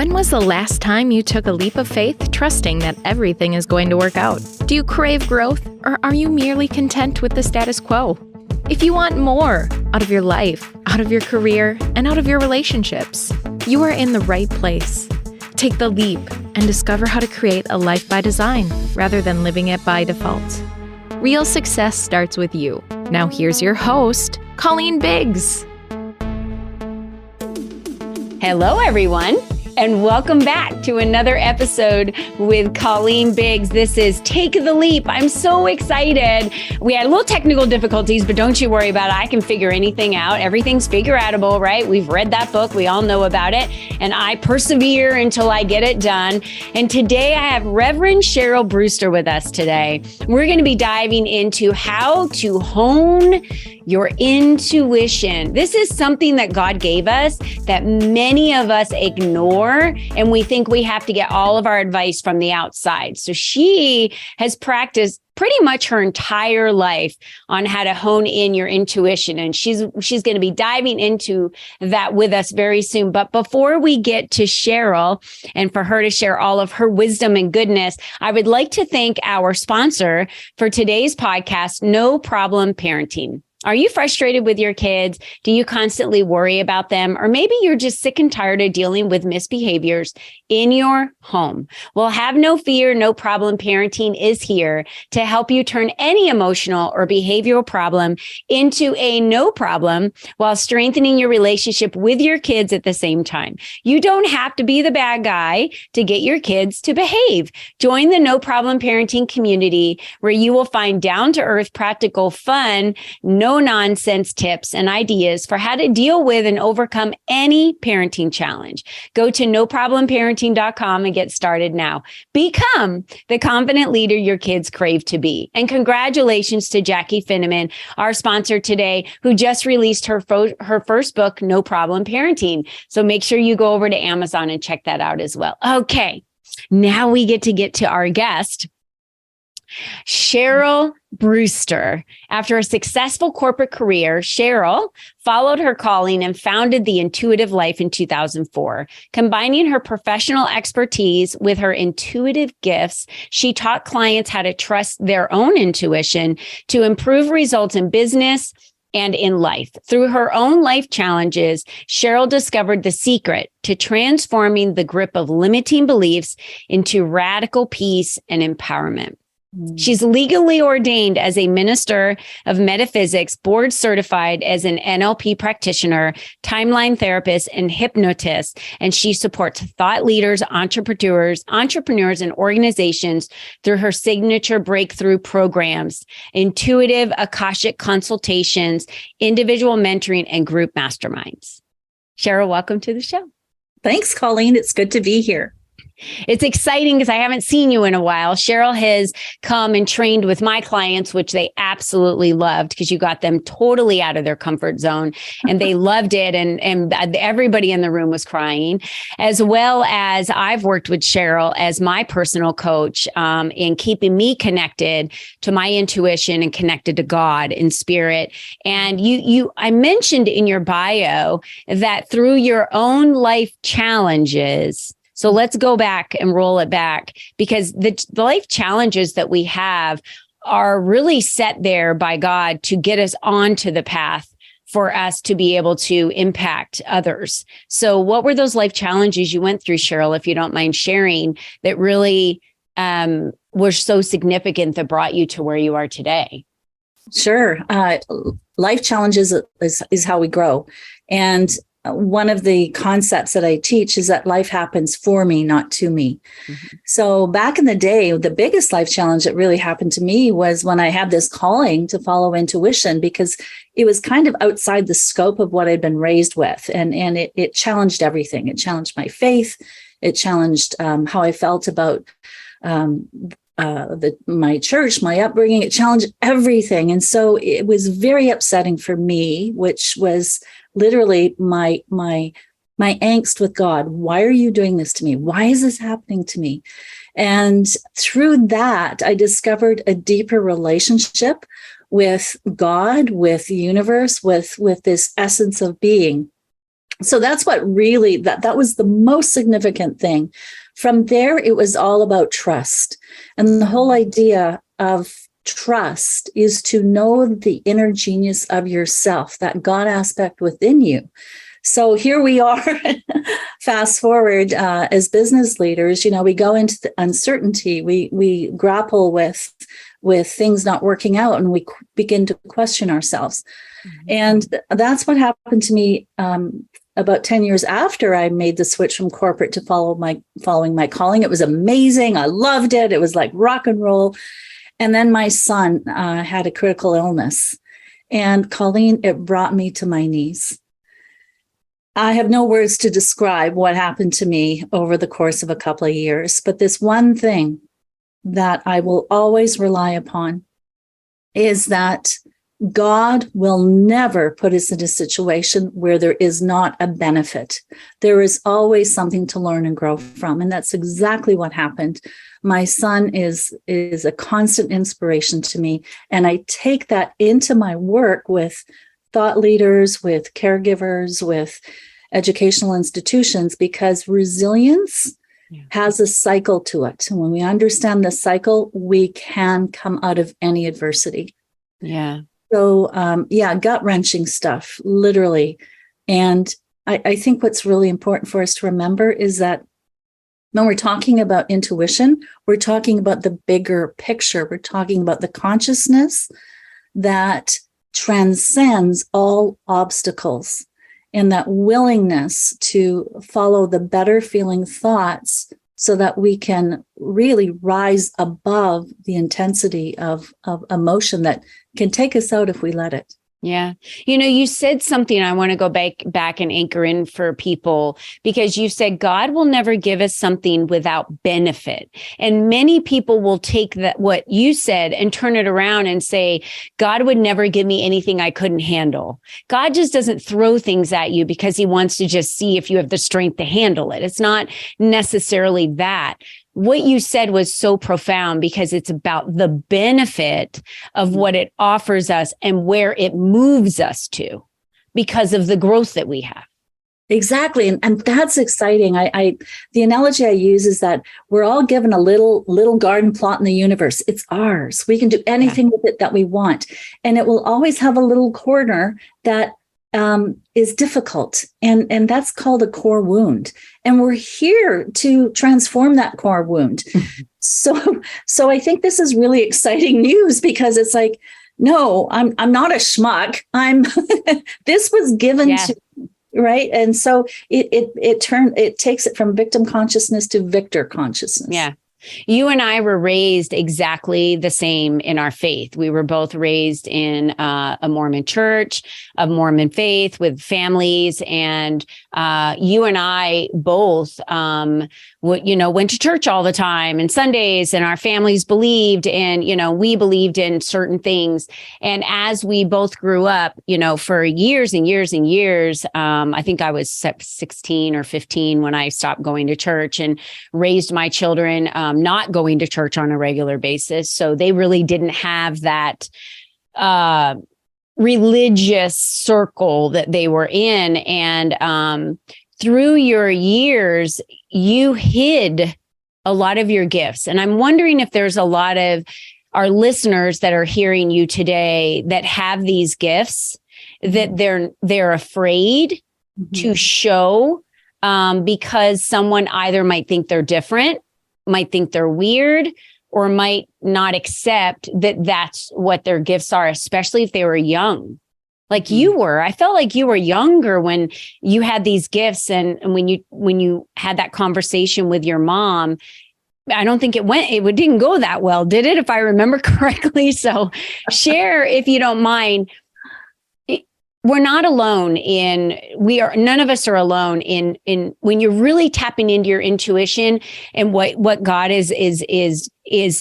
When was the last time you took a leap of faith, trusting that everything is going to work out? Do you crave growth, or are you merely content with the status quo? If you want more out of your life, out of your career, and out of your relationships, you are in the right place. Take the leap and discover how to create a life by design rather than living it by default. Real success starts with you. Now here's your host, Colleen Biggs. Hello, everyone, and welcome back to another episode with Colleen Biggs. This is Take the Leap. I'm so excited. We had a little technical difficulties, but don't you worry about it. I can figure anything out. Everything's figure-outable, right? We've read that book. We all know about it. And I persevere until I get it done. And today I have Reverend Cheryl Brewster with us today. We're going to be diving into how to hone your intuition. This is something that God gave us that many of us ignore, and we think we have to get all of our advice from the outside. So she has practiced pretty much her entire life on how to hone in your intuition. And she's going to be diving into that with us very soon. But before we get to Cheryl and for her to share all of her wisdom and goodness, I would like to thank our sponsor for today's podcast, No Problem Parenting. Are you frustrated with your kids? Do you constantly worry about them? Or maybe you're just sick and tired of dealing with misbehaviors in your home. Well, have no fear. No Problem Parenting is here to help you turn any emotional or behavioral problem into a no problem while strengthening your relationship with your kids at the same time. You don't have to be the bad guy to get your kids to behave. Join the No Problem Parenting community where you will find down-to-earth, practical, fun, no-nonsense tips and ideas for how to deal with and overcome any parenting challenge. Go to noproblem.parenting.com and get started now. Become the confident leader your kids crave to be. And congratulations to Jackie Finneman, our sponsor today, who just released her first book, No Problem Parenting. So make sure you go over to Amazon and check that out as well. Okay, now we get to our guest, Cheryl Brewster. After a successful corporate career, Cheryl followed her calling and founded The Intuitive Life in 2004. Combining her professional expertise with her intuitive gifts, she taught clients how to trust their own intuition to improve results in business and in life. Through her own life challenges, Cheryl discovered the secret to transforming the grip of limiting beliefs into radical peace and empowerment. She's legally ordained as a minister of metaphysics, board certified as an NLP practitioner, timeline therapist, and hypnotist. And she supports thought leaders, entrepreneurs, and organizations through her signature breakthrough programs, intuitive Akashic consultations, individual mentoring, and group masterminds. Cheryl, welcome to the show. Thanks, Colleen. It's good to be here. It's exciting because I haven't seen you in a while. Cheryl has come and trained with my clients, which they absolutely loved because you got them totally out of their comfort zone and they loved it. And everybody in the room was crying, as well as I've worked with Cheryl as my personal coach in keeping me connected to my intuition and connected to God in spirit. And I mentioned in your bio that through your own life challenges, so let's go back and roll it back because the life challenges that we have are really set there by God to get us onto the path for us to be able to impact others. So what were those life challenges you went through, Cheryl, if you don't mind sharing, that really were so significant that brought you to where you are today? Sure. Life challenges is how we grow. And one of the concepts that I teach is that life happens for me, not to me. Mm-hmm. So back in the day, the biggest life challenge that really happened to me was when I had this calling to follow intuition, because it was kind of outside the scope of what I'd been raised with. And it challenged everything. It challenged my faith. It challenged how I felt about my church, my upbringing. It challenged everything. And so it was very upsetting for me, which was literally my angst with God. Why are you doing this to me? Why is this happening to me? And through that, I discovered a deeper relationship with God, with the universe, with this essence of being. So that's what really, that was the most significant thing. From there, it was all about trust. And the whole idea of trust is to know the inner genius of yourself, that God aspect within you. So here we are, fast forward, as business leaders, we go into the uncertainty, we grapple with things not working out, and we begin to question ourselves. Mm-hmm. And that's what happened to me about 10 years after I made the switch from corporate to following my calling. It was amazing. I loved it. It was like rock and roll. And then my son had a critical illness. And Colleen, it brought me to my knees. I have no words to describe what happened to me over the course of a couple of years, but this one thing that I will always rely upon is that God will never put us in a situation where there is not a benefit. There is always something to learn and grow from. And that's exactly what happened. My son is a constant inspiration to me. And I take that into my work with thought leaders, with caregivers, with educational institutions, because resilience has a cycle to it. And when we understand the cycle, we can come out of any adversity. Yeah. So, gut-wrenching stuff, literally. And I think what's really important for us to remember is that when we're talking about intuition, we're talking about the bigger picture. We're talking about the consciousness that transcends all obstacles, and that willingness to follow the better feeling thoughts so that we can really rise above the intensity of emotion that can take us out if we let it. Yeah. You said something I want to go back and anchor in for people, because you said God will never give us something without benefit. And many people will take that, what you said, and turn it around and say, God would never give me anything I couldn't handle. God just doesn't throw things at you because he wants to just see if you have the strength to handle it. It's not necessarily that. What you said was so profound, because it's about the benefit of what it offers us and where it moves us to because of the growth that we have. Exactly. And that's exciting. The analogy I use is that we're all given a little garden plot in the universe. It's ours. We can do anything with it that we want. And it will always have a little corner that is difficult. And that's called a core wound. And we're here to transform that core wound. So I think this is really exciting news, because it's like, no, I'm not a schmuck. This was given to me, right? And so it takes it from victim consciousness to victor consciousness. Yeah. You and I were raised exactly the same in our faith. We were both raised in a Mormon church, a Mormon faith with families. And you and I both, went to church all the time and Sundays, and our families believed, and, we believed in certain things. And as we both grew up, for years and years and years, I think I was 16 or 15 when I stopped going to church and raised my children not going to church on a regular basis. So they really didn't have that religious circle that they were in. And through your years, you hid a lot of your gifts. And I'm wondering if there's a lot of our listeners that are hearing you today that have these gifts that they're afraid to show because someone either might think they're different, might think they're weird, or might not accept that that's what their gifts are, especially if they were young. Like you were. I felt like you were younger when you had these gifts, and when you had that conversation with your mom. I don't think it didn't go that well, did it? If I remember correctly. So share, if you don't mind. We're not alone none of us are alone in when you're really tapping into your intuition and what God is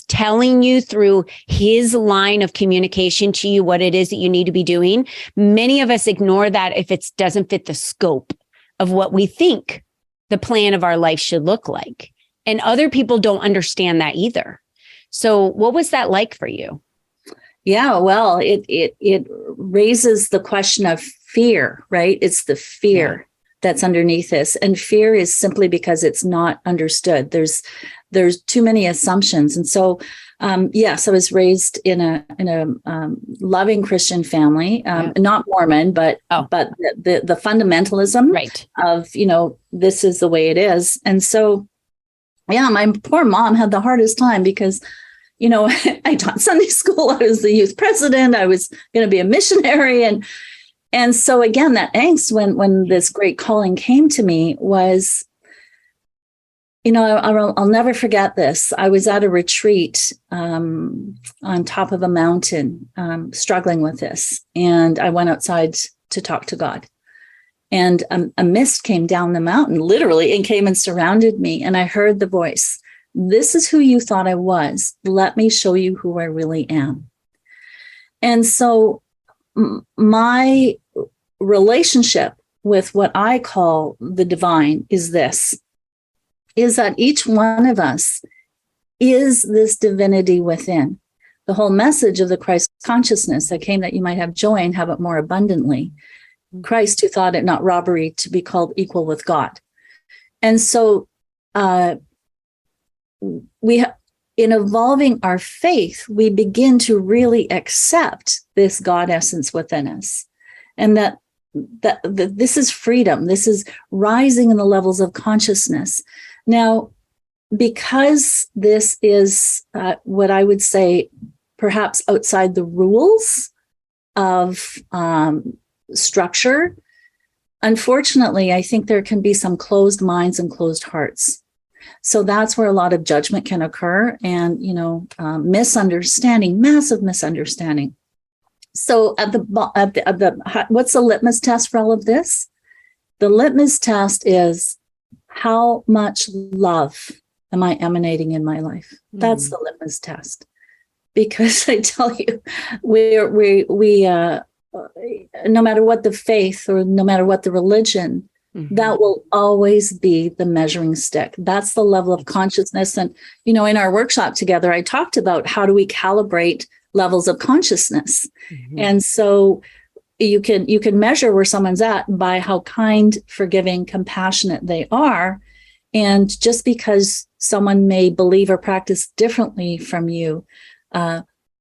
telling you through his line of communication to you, what it is that you need to be doing. Many of us ignore that if it doesn't fit the scope of what we think the plan of our life should look like. And other people don't understand that either. So what was that like for you? Yeah, well, it raises the question of fear, right? It's the fear that's underneath this. And fear is simply because it's not understood. There's too many assumptions. And so, yes, I was raised in a loving Christian family, not Mormon, but the fundamentalism of, this is the way it is. And so, yeah, my poor mom had the hardest time because, I taught Sunday school. I was the youth president. I was going to be a missionary. And so again, that angst when this great calling came to me was, I'll never forget this. I was at a retreat on top of a mountain, struggling with this. And I went outside to talk to God. And a mist came down the mountain, literally, and came and surrounded me. And I heard the voice, "This is who you thought I was. Let me show you who I really am." And so my relationship with what I call the divine is that each one of us is this divinity within. The whole message of the Christ consciousness that came that you might have joy and have it more abundantly. Christ, who thought it not robbery to be called equal with God. And so in evolving our faith, we begin to really accept this God essence within us. And that this is freedom. This is rising in the levels of consciousness. Now, because this is what I would say perhaps outside the rules of structure, unfortunately, I think there can be some closed minds and closed hearts. So that's where a lot of judgment can occur and, misunderstanding, massive misunderstanding. So what's the litmus test for all of this? The litmus test is how much love am I emanating in my life? That's the litmus test. Because I tell you, we no matter what the faith or no matter what the religion, that will always be the measuring stick. That's the level of consciousness. And, in our workshop together, I talked about how do we calibrate levels of consciousness. And so you can measure where someone's at by how kind, forgiving, compassionate they are. And just because someone may believe or practice differently from you,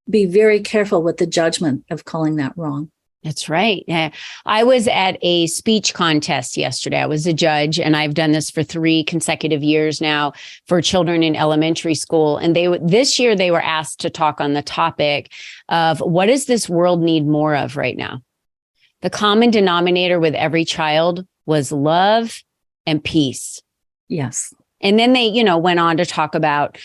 be very careful with the judgment of calling that wrong. That's right. Yeah. I was at a speech contest yesterday. I was a judge, and I've done this for 3 consecutive years now for children in elementary school. And this year they were asked to talk on the topic of what does this world need more of right now? The common denominator with every child was love and peace. Yes. And then they, went on to talk about,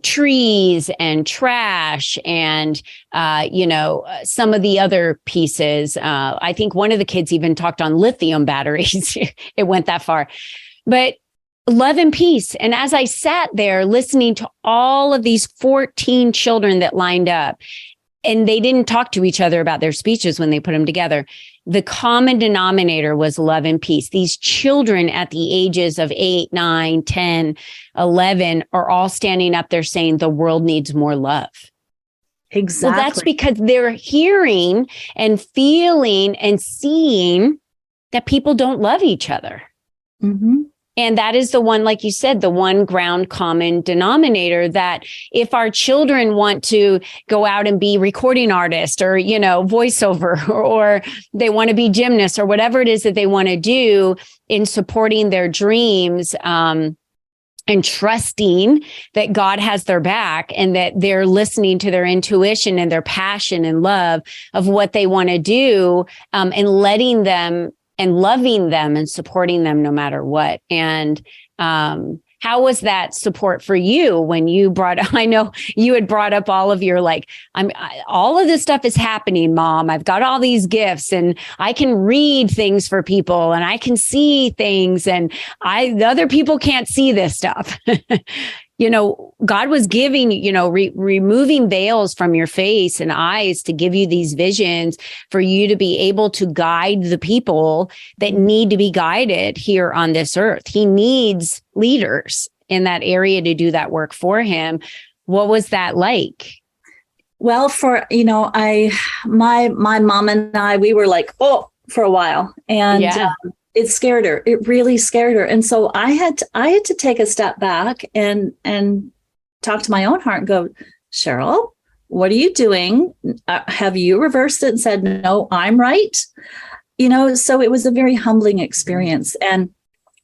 trees and trash and, some of the other pieces. I think one of the kids even talked on lithium batteries. It went that far. But love and peace. And as I sat there listening to all of these 14 children that lined up, and they didn't talk to each other about their speeches when they put them together, the common denominator was love and peace. These children at the ages of 8, 9, 10, 11 are all standing up there saying the world needs more love. Exactly. Well, that's because they're hearing and feeling and seeing that people don't love each other. And that is the one, like you said, the one ground common denominator that if our children want to go out and be recording artists or, voiceover, or they want to be gymnasts or whatever it is that they want to do in supporting their dreams, and trusting that God has their back and that they're listening to their intuition and their passion and love of what they want to do, and letting them and loving them and supporting them no matter what. And how was that support for you when you I know you had brought up all of your all of this stuff is happening, Mom. I've got all these gifts and I can read things for people and I can see things and the other people can't see this stuff. God was giving, removing veils from your face and eyes to give you these visions for you to be able to guide the people that need to be guided here on this earth. He needs leaders in that area to do that work for him. What was that like? Well, my mom and I, we were like, for a while. And It scared her. It really scared her. And so I had to take a step back and talk to my own heart and go, Cheryl, what are you doing? Have you reversed it and said, no, I'm right? So it was a very humbling experience. And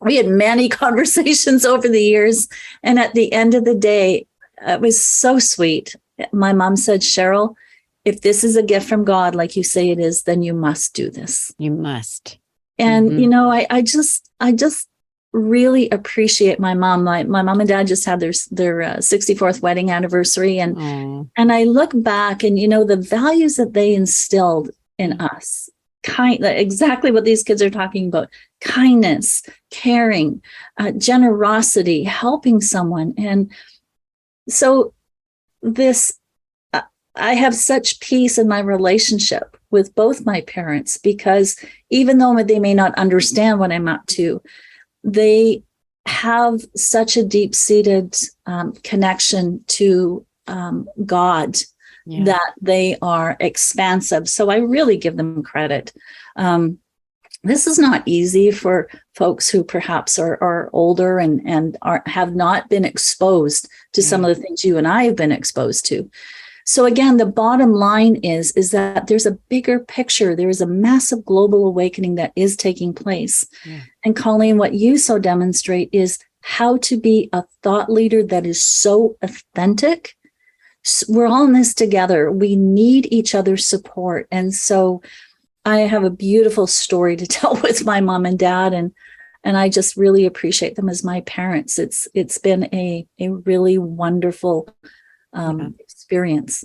we had many conversations over the years. And at the end of the day, it was so sweet. My mom said, Cheryl, if this is a gift from God, like you say it is, then you must do this. You must. And, I just really appreciate my mom. My mom and dad just had their 64th wedding anniversary. And I look back and, the values that they instilled in us, exactly what these kids are talking about, kindness, caring, generosity, helping someone. And so I have such peace in my relationship with both my parents, because even though they may not understand what I'm up to, they have such a deep-seated connection to God that they are expansive. So I really give them credit. This is not easy for folks who perhaps are older and have not been exposed to some of the things you and I have been exposed to. So again, the bottom line is that there's a bigger picture. There is a massive global awakening that is taking place. Yeah. And Colleen, what you so demonstrate is how to be a thought leader that is so authentic. We're all in this together. We need each other's support. And so I have a beautiful story to tell with my mom and dad, and I just really appreciate them as my parents. It's been a really wonderful experience.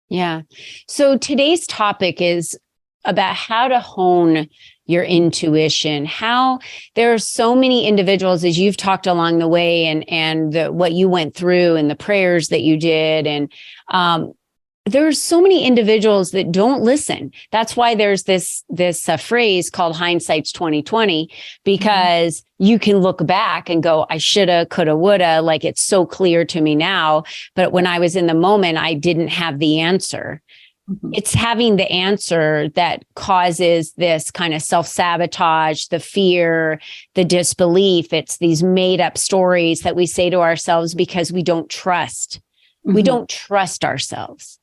Yeah. So today's topic is about how to hone your intuition. How there are so many individuals, as you've talked along the way, and what you went through and the prayers that you did, and there's so many individuals that don't listen. That's why there's this phrase called hindsight's 2020, because you can look back and go, I shoulda, coulda, woulda, like it's so clear to me now. But when I was in the moment, I didn't have the answer. It's having the answer that causes this kind of self-sabotage, the fear, the disbelief. It's these made up stories that we say to ourselves because we don't trust. We don't trust ourselves.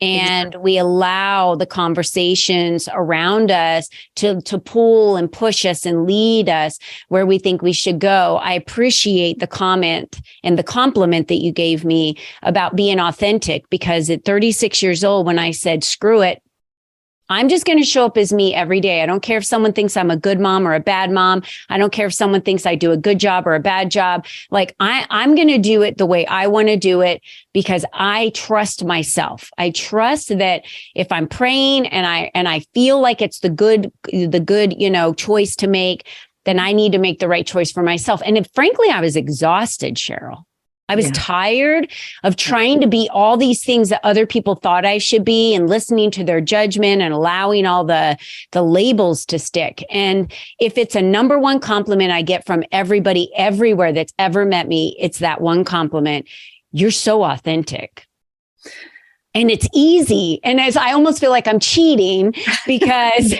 And we allow the conversations around us to pull and push us and lead us where we think we should go. I appreciate the comment and the compliment that you gave me about being authentic, because at 36 years old, when I said, screw it, I'm just going to show up as me every day. I don't care if someone thinks I'm a good mom or a bad mom. I don't care if someone thinks I do a good job or a bad job. Like I'm going to do it the way I want to do it, because I trust myself. I trust that if I'm praying and I feel like it's the good, choice to make, then I need to make the right choice for myself. And frankly, I was exhausted, Cheryl. I was tired of trying to be all these things that other people thought I should be, and listening to their judgment and allowing all the labels to stick. And if it's a number one compliment I get from everybody everywhere that's ever met me, it's that one compliment. You're so authentic. And it's easy. And as I almost feel like I'm cheating, because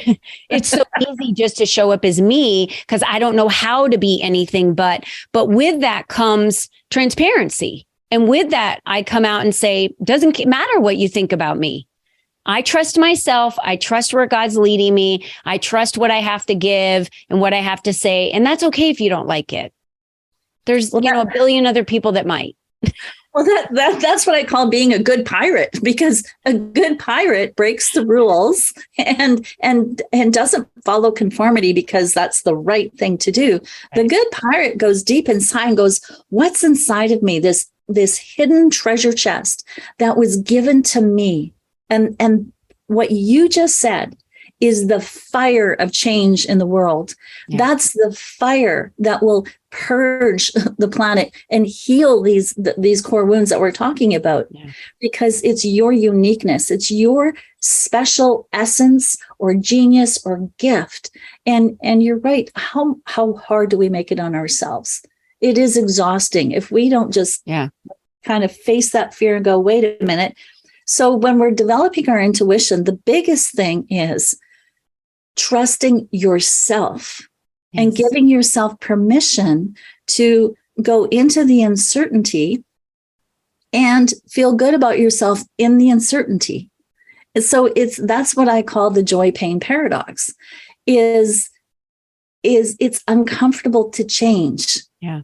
it's so easy just to show up as me, because I don't know how to be anything but with that comes transparency. And with that, I come out and say, doesn't matter what you think about me. I trust myself. I trust where God's leading me. I trust what I have to give and what I have to say. And that's okay if you don't like it. There's, a billion other people that might. Well, that's what I call being a good pirate, because a good pirate breaks the rules and doesn't follow conformity because that's the right thing to do. The good pirate goes deep inside and goes, what's inside of me? This hidden treasure chest that was given to me. And what you just said is the fire of change in the world. Yeah. That's the fire that will purge the planet and heal these core wounds that we're talking about, because it's your uniqueness. It's your special essence or genius or gift. And you're right. How hard do we make it on ourselves? It is exhausting if we don't just kind of face that fear and go, wait a minute. So when we're developing our intuition, the biggest thing is trusting yourself and giving yourself permission to go into the uncertainty and feel good about yourself in the uncertainty. And so that's what I call the joy pain paradox is it's uncomfortable to change. Yeah.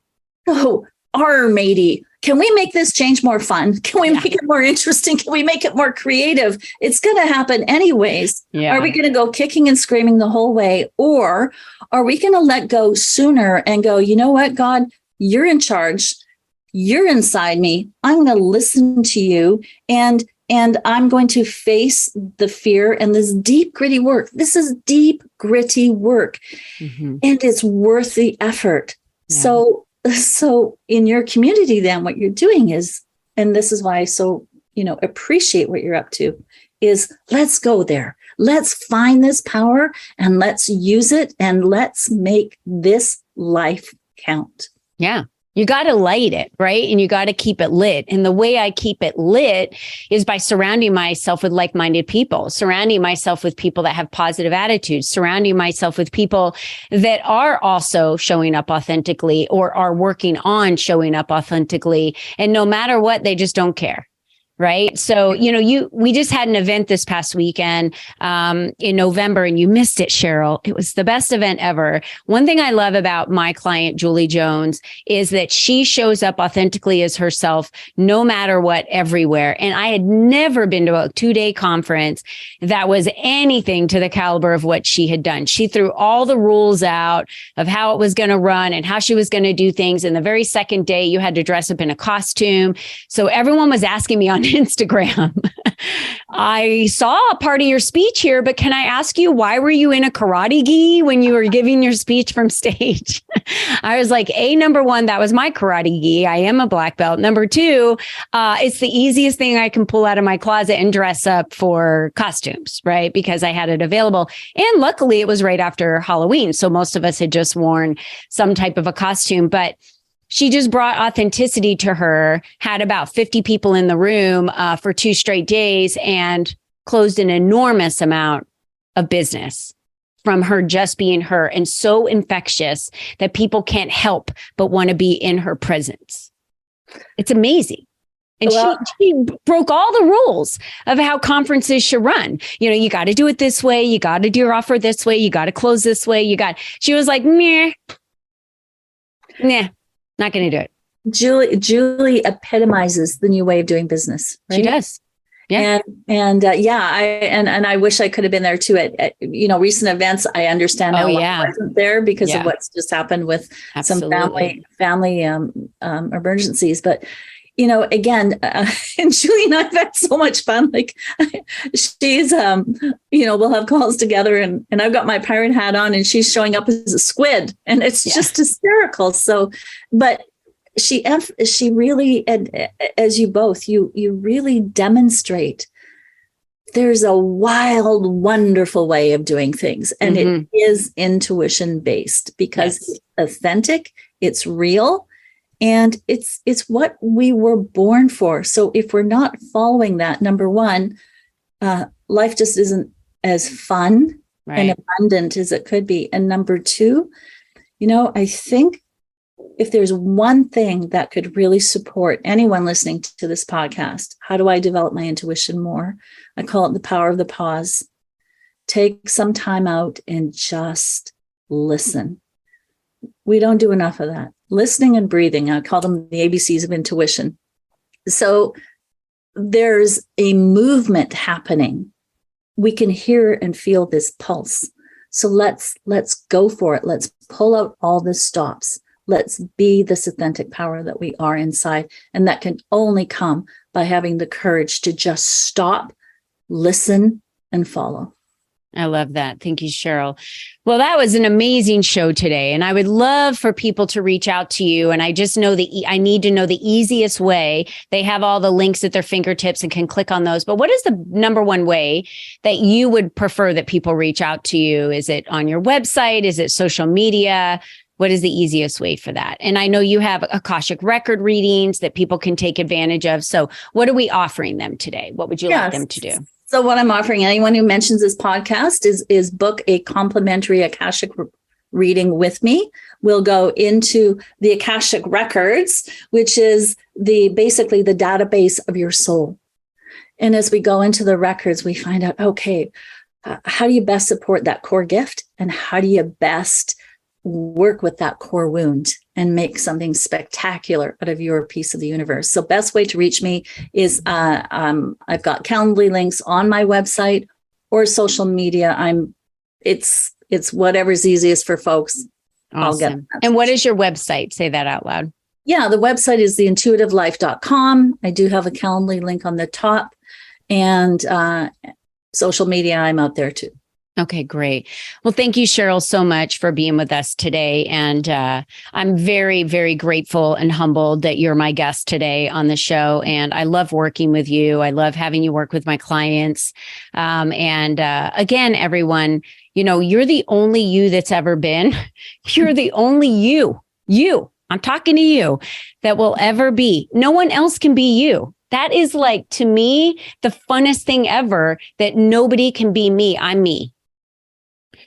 So, matey, can we make this change more fun? Can we make it more interesting? Can we make it more creative? It's going to happen anyways. Yeah. Are we going to go kicking and screaming the whole way? Or are we going to let go sooner and go, you know what, God, you're in charge. You're inside me. I'm going to listen to you. And I'm going to face the fear and this deep, gritty work. This is deep, gritty work. And it's worth the effort. Yeah. So in your community, then what you're doing is, and this is why I so, appreciate what you're up to, is let's go there. Let's find this power and let's use it and let's make this life count. Yeah. You got to light it, right? And you got to keep it lit. And the way I keep it lit is by surrounding myself with like-minded people, surrounding myself with people that have positive attitudes, surrounding myself with people that are also showing up authentically or are working on showing up authentically. And no matter what, they just don't care. Right. So, we just had an event this past weekend in November and you missed it, Cheryl. It was the best event ever. One thing I love about my client, Julie Jones, is that she shows up authentically as herself, no matter what, everywhere. And I had never been to a 2-day conference that was anything to the caliber of what she had done. She threw all the rules out of how it was going to run and how she was going to do things. And the very second day, you had to dress up in a costume. So everyone was asking me on Instagram, I saw a part of your speech here, but can I ask you, why were you in a karate gi when you were giving your speech from stage? I was like, number one, that was my karate gi. I am a black belt. Number two, it's the easiest thing I can pull out of my closet and dress up for costumes, right? Because I had it available. And luckily it was right after Halloween. So most of us had just worn some type of a costume, but she just brought authenticity to her, had about 50 people in the room for 2 straight days and closed an enormous amount of business from her just being her, and so infectious that people can't help but want to be in her presence. It's amazing. And she broke all the rules of how conferences should run. You got to do it this way. You got to do your offer this way. You got to close this way. She was like, nah. Not going to do it. Julie epitomizes the new way of doing business. Right? She does. Yeah. I wish I could have been there too at recent events. I understand how I wasn't there because of what's just happened with some family emergencies. But again, and Julie and I have had so much fun. Like she's, we'll have calls together and I've got my pirate hat on and she's showing up as a squid and it's just hysterical. So, but she really, and as you both, you really demonstrate there's a wild, wonderful way of doing things. And it is intuition based because it's authentic, it's real. And it's what we were born for. So if we're not following that, number one, life just isn't as fun and abundant as it could be. And number two, I think if there's one thing that could really support anyone listening to this podcast, how do I develop my intuition more? I call it the power of the pause. Take some time out and just listen. We don't do enough of that. Listening and breathing, I call them the ABCs of intuition. So there's a movement happening. We can hear and feel this pulse. So let's go for it. Let's pull out all the stops. Let's be this authentic power that we are inside. And that can only come by having the courage to just stop, listen, and follow. I love that. Thank you, Cheryl. Well, that was an amazing show today. And I would love for people to reach out to you. And I just know I need to know the easiest way. They have all the links at their fingertips and can click on those. But what is the number one way that you would prefer that people reach out to you? Is it on your website? Is it social media? What is the easiest way for that? And I know you have Akashic record readings that people can take advantage of. So what are we offering them today? What would you like them to do? So what I'm offering anyone who mentions this podcast is book a complimentary Akashic reading with me. We'll go into the Akashic Records, which is basically the database of your soul. And as we go into the records, we find out, okay, how do you best support that core gift? And how do you best work with that core wound and make something spectacular out of your piece of the universe? So best way to reach me is I've got Calendly links on my website or social media. It's whatever's easiest for folks. Awesome. I'll get that. And what is your website? Say that out loud. Yeah, the website is theintuitivelife.com. I do have a Calendly link on the top, and social media, I'm out there too. Okay, great. Well, thank you, Cheryl, so much for being with us today. And I'm very, very grateful and humbled that you're my guest today on the show. And I love working with you. I love having you work with my clients. Again, everyone, you're the only you that's ever been. You're the only you. I'm talking to you that will ever be. No one else can be you. That is like, to me, the funnest thing ever, that nobody can be me. I'm me.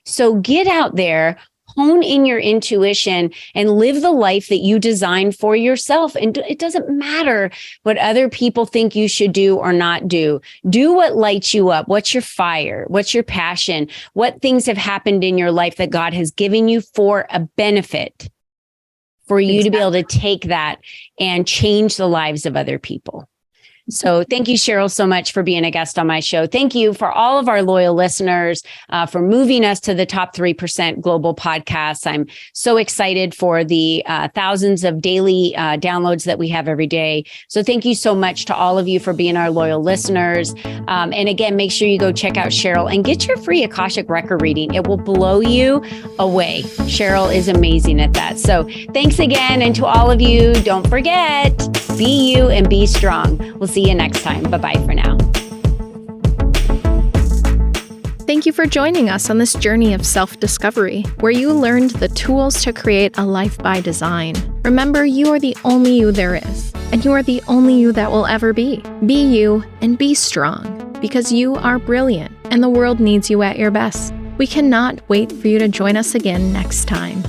So get out there, hone in your intuition, and live the life that you designed for yourself. And it doesn't matter what other people think you should do or not do. Do what lights you up. What's your fire? What's your passion? What things have happened in your life that God has given you for a benefit, for you to be able to take that and change the lives of other people? So thank you, Cheryl, so much for being a guest on my show. Thank you for all of our loyal listeners for moving us to the top 3% global podcasts. I'm so excited for the thousands of daily downloads that we have every day. So thank you so much to all of you for being our loyal listeners. And again, make sure you go check out Cheryl and get your free Akashic record reading. It will blow you away. Cheryl is amazing at that. So thanks again. And to all of you, don't forget, be you and be strong. We'll see you next time. Bye-bye for now. Thank you for joining us on this journey of self-discovery, where you learned the tools to create a life by design. Remember, you are the only you there is, and you are the only you that will ever be. Be you and be strong, because you are brilliant, and the world needs you at your best. We cannot wait for you to join us again next time.